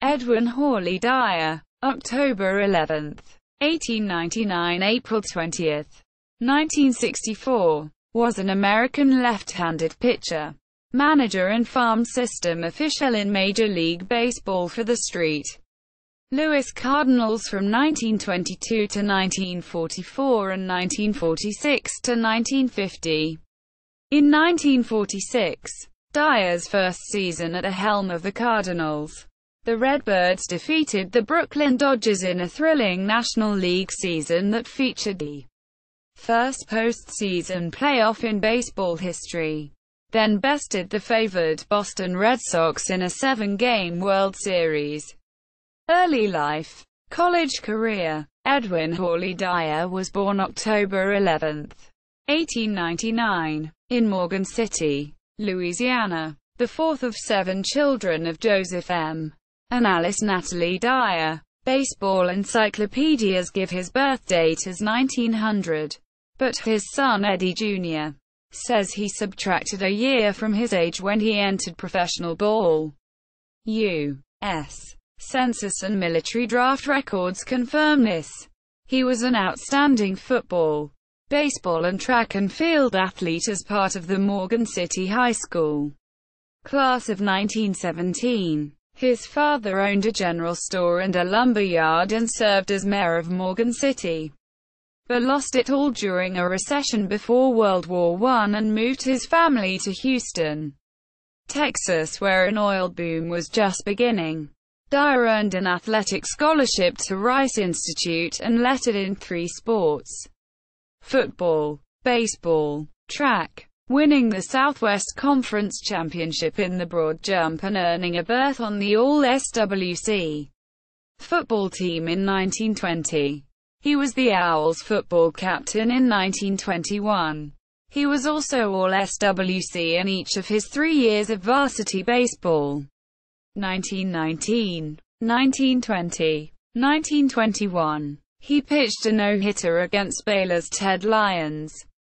Edwin Hawley Dyer, October 11, 1899 – April 20, 1964, was an American left-handed pitcher, manager and farm system official in Major League Baseball for the St. Louis Cardinals from 1922 to 1944 and 1946 to 1950. In 1946, Dyer's first season at the helm of the Cardinals, the Redbirds defeated the Brooklyn Dodgers in a thrilling National League season that featured the first postseason playoff in baseball history, then bested the favored Boston Red Sox in a 7-game World Series. Early life. College career. Edwin Hawley Dyer was born October 11, 1899, in Morgan City, Louisiana, the fourth of 7 children of Joseph M. and Alice Natalie Dyer. Baseball encyclopedias give his birth date as 1900, but his son Eddie Jr. says he subtracted a year from his age when he entered professional ball. U.S. Census and military draft records confirm this. He was an outstanding football, baseball and track and field athlete as part of the Morgan City High School class of 1917. His father owned a general store and a lumber yard and served as mayor of Morgan City, but lost it all during a recession before World War I and moved his family to Houston, Texas, where an oil boom was just beginning. Dyer earned an athletic scholarship to Rice Institute and lettered in 3 sports: football, baseball, track, winning the Southwest Conference Championship in the broad jump and earning a berth on the All-SWC football team in 1920. He was the Owls football captain in 1921. He was also All-SWC in each of his 3 years of varsity baseball. 1919, 1920, 1921. He pitched a no-hitter against Baylor's Ted Lyons,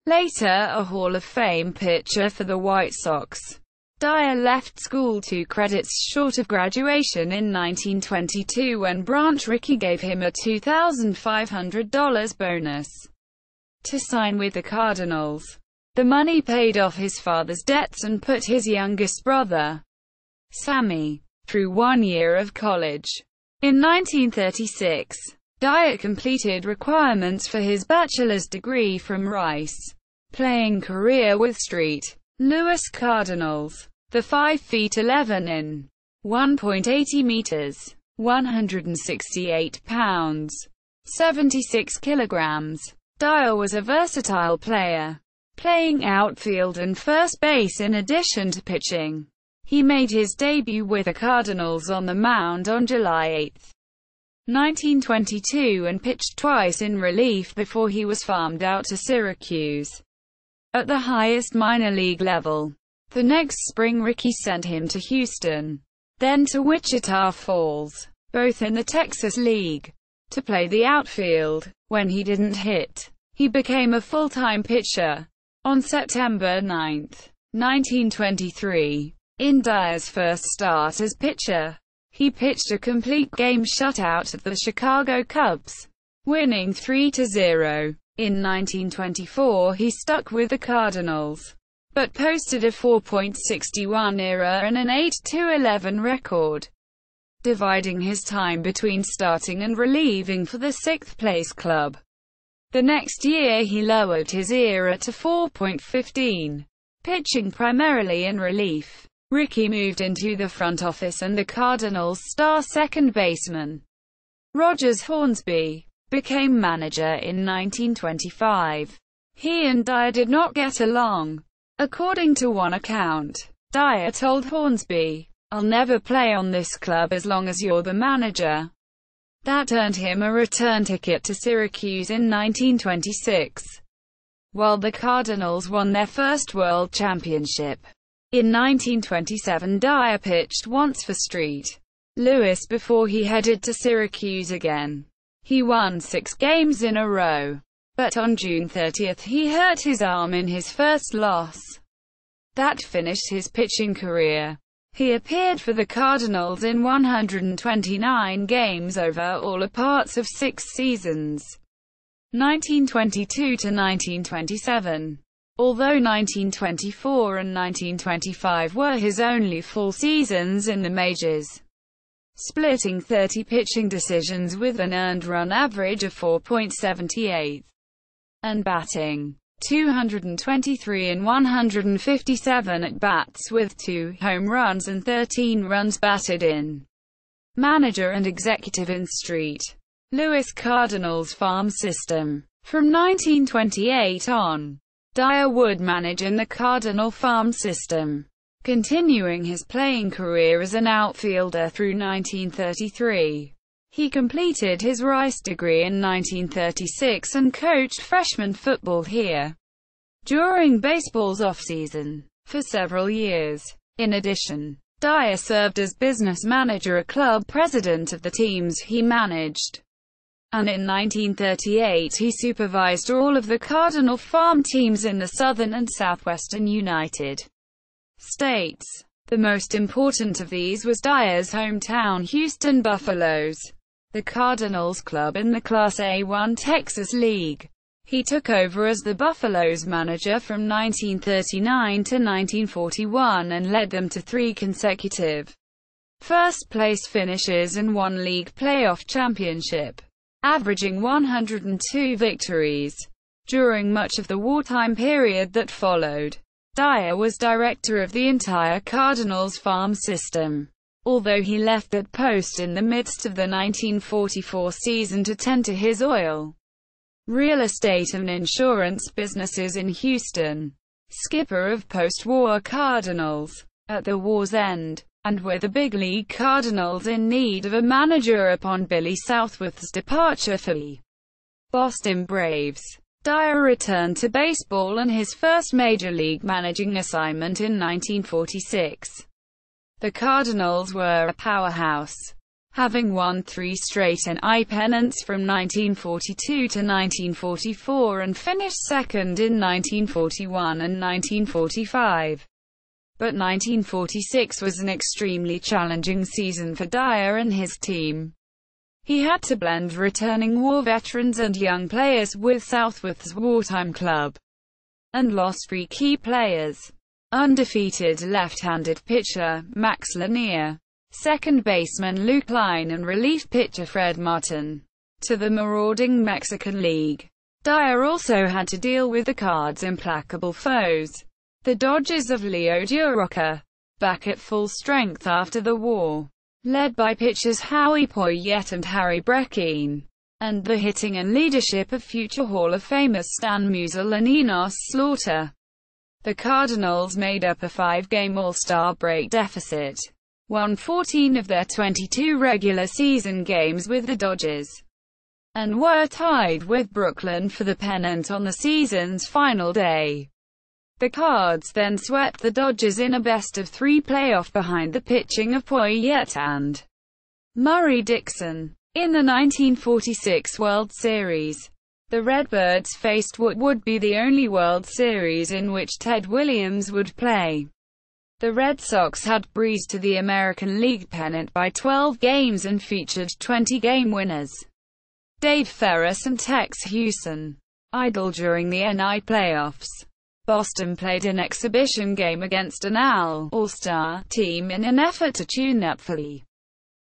later a Hall of Fame pitcher for the White Sox. Dyer left school 2 credits short of graduation in 1922 when Branch Rickey gave him a $2,500 bonus to sign with the Cardinals. The money paid off his father's debts and put his youngest brother, Sammy, through 1 year of college. In 1936, Dyer completed requirements for his bachelor's degree from Rice. Playing career with St. Louis Cardinals. The 5 feet 11 in 1.80 meters, 168 pounds, 76 kilograms. Dyer was a versatile player, playing outfield and first base in addition to pitching. He made his debut with the Cardinals on the mound on July 8, 1922 and pitched twice in relief before he was farmed out to Syracuse at the highest minor league level. The next spring Rickey sent him to Houston, then to Wichita Falls, both in the Texas League, to play the outfield. When he didn't hit, he became a full-time pitcher. On September 9, 1923, in Dyer's first start as pitcher, he pitched a complete game shutout at the Chicago Cubs, winning 3-0. In 1924 he stuck with the Cardinals, but posted a 4.61 ERA and an 8-11 record, dividing his time between starting and relieving for the 6th-place club. The next year he lowered his ERA to 4.15, pitching primarily in relief. Rickey moved into the front office and the Cardinals' star second baseman, Rogers Hornsby, became manager in 1925. He and Dyer did not get along. According to one account, Dyer told Hornsby, "I'll never play on this club as long as you're the manager." That earned him a return ticket to Syracuse in 1926, while the Cardinals won their first world championship. In 1927 Dyer pitched once for St. Louis before he headed to Syracuse again. He won 6 games in a row, but on June 30 he hurt his arm in his first loss. That finished his pitching career. He appeared for the Cardinals in 129 games over all parts of 6 seasons, 1922 to 1927. Although 1924 and 1925 were his only full seasons in the majors, splitting 30 pitching decisions with an earned run average of 4.78, and batting .223 in 157 at-bats with 2 home runs and 13 runs batted in. Manager and executive in St. Louis Cardinals farm system. From 1928 on, Dyer would manage in the Cardinal farm system, continuing his playing career as an outfielder through 1933. He completed his Rice degree in 1936 and coached freshman football here during baseball's off-season for several years. In addition, Dyer served as business manager, a club president of the teams he managed, and in 1938 he supervised all of the Cardinal farm teams in the Southern and Southwestern United States. The most important of these was Dyer's hometown Houston Buffaloes, the Cardinals club in the Class A1 Texas League. He took over as the Buffaloes manager from 1939 to 1941 and led them to 3 consecutive first-place finishes and 1 league playoff championship, averaging 102 victories. During much of the wartime period that followed, Dyer was director of the entire Cardinals farm system, although he left that post in the midst of the 1944 season to tend to his oil, real estate and insurance businesses in Houston. Skipper of post-war Cardinals at the war's end, and with the big league Cardinals in need of a manager upon Billy Southworth's departure for the Boston Braves, Dyer returned to baseball and his first major league managing assignment in 1946. The Cardinals were a powerhouse, having won 3 straight NL pennants from 1942 to 1944 and finished second in 1941 and 1945. But 1946 was an extremely challenging season for Dyer and his team. He had to blend returning war veterans and young players with Southworth's wartime club, and lost 3 key players: undefeated left-handed pitcher Max Lanier, second baseman Luke Line, and relief pitcher Fred Martin, to the marauding Mexican League. Dyer also had to deal with the Cards' implacable foes, the Dodgers of Leo Durocher, back at full strength after the war, led by pitchers Howie Poyet and Harry Breckin, and the hitting and leadership of future Hall of Famers Stan Musial and Enos Slaughter. The Cardinals made up a 5-game All-Star break deficit, won 14 of their 22 regular season games with the Dodgers, and were tied with Brooklyn for the pennant on the season's final day. The Cards then swept the Dodgers in a best-of-3 playoff behind the pitching of Poyet and Murray Dixon. In the 1946 World Series, the Redbirds faced what would be the only World Series in which Ted Williams would play. The Red Sox had breezed to the American League pennant by 12 games and featured 20-game winners Dave Ferris and Tex Hewson idle during the NL playoffs. Boston played an exhibition game against an All-Star team in an effort to tune up for the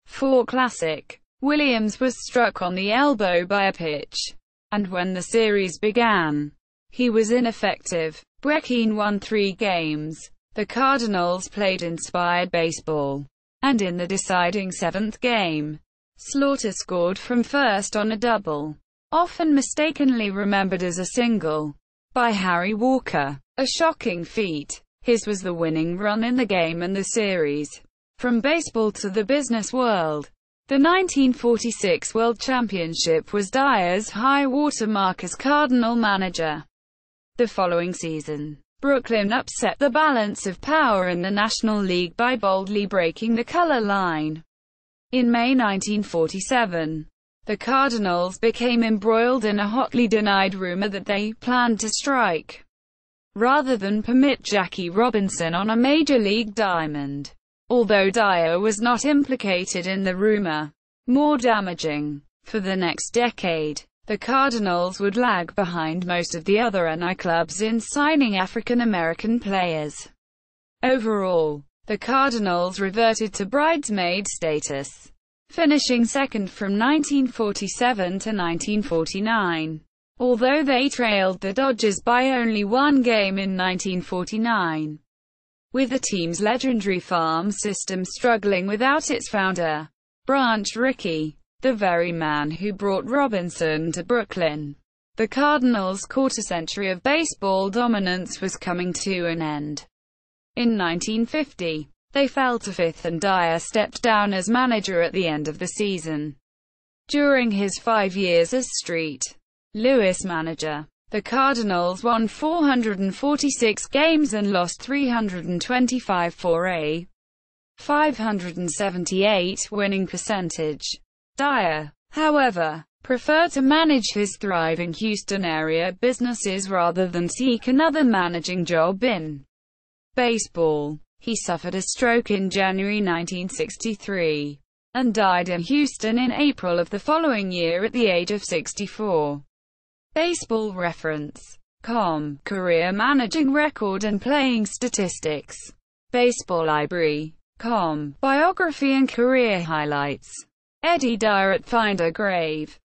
Fall Classic. Williams was struck on the elbow by a pitch, and when the series began, he was ineffective. Breckin won 3 games. The Cardinals played inspired baseball, and in the deciding 7th game, Slaughter scored from first on a double, often mistakenly remembered as a single, by Harry Walker. A shocking feat. His was the winning run in the game and the series. From baseball to the business world, the 1946 World Championship was Dyer's high watermark as Cardinal manager. The following season, Brooklyn upset the balance of power in the National League by boldly breaking the color line. In May 1947, the Cardinals became embroiled in a hotly denied rumor that they planned to strike rather than permit Jackie Robinson on a major league diamond. although Dyer was not implicated in the rumor. More damaging. For the next decade, the Cardinals would lag behind most of the other NI clubs in signing African American players. Overall, the Cardinals reverted to bridesmaid status, finishing second from 1947 to 1949. Although they trailed the Dodgers by only one game in 1949. With the team's legendary farm system struggling without its founder, Branch Rickey, the very man who brought Robinson to Brooklyn, the Cardinals' quarter-century of baseball dominance was coming to an end. In 1950, they fell to fifth and Dyer stepped down as manager at the end of the season. During his 5 years as St. Louis manager, the Cardinals won 446 games and lost 325 for a .578 winning percentage. Dyer, however, preferred to manage his thriving Houston area businesses rather than seek another managing job in baseball. He suffered a stroke in January 1963, and died in Houston in April of the following year at the age of 64. Baseball Reference.com, career managing record and playing statistics. Baseball Library.com, biography and career highlights. Eddie Dyer at Find a Grave.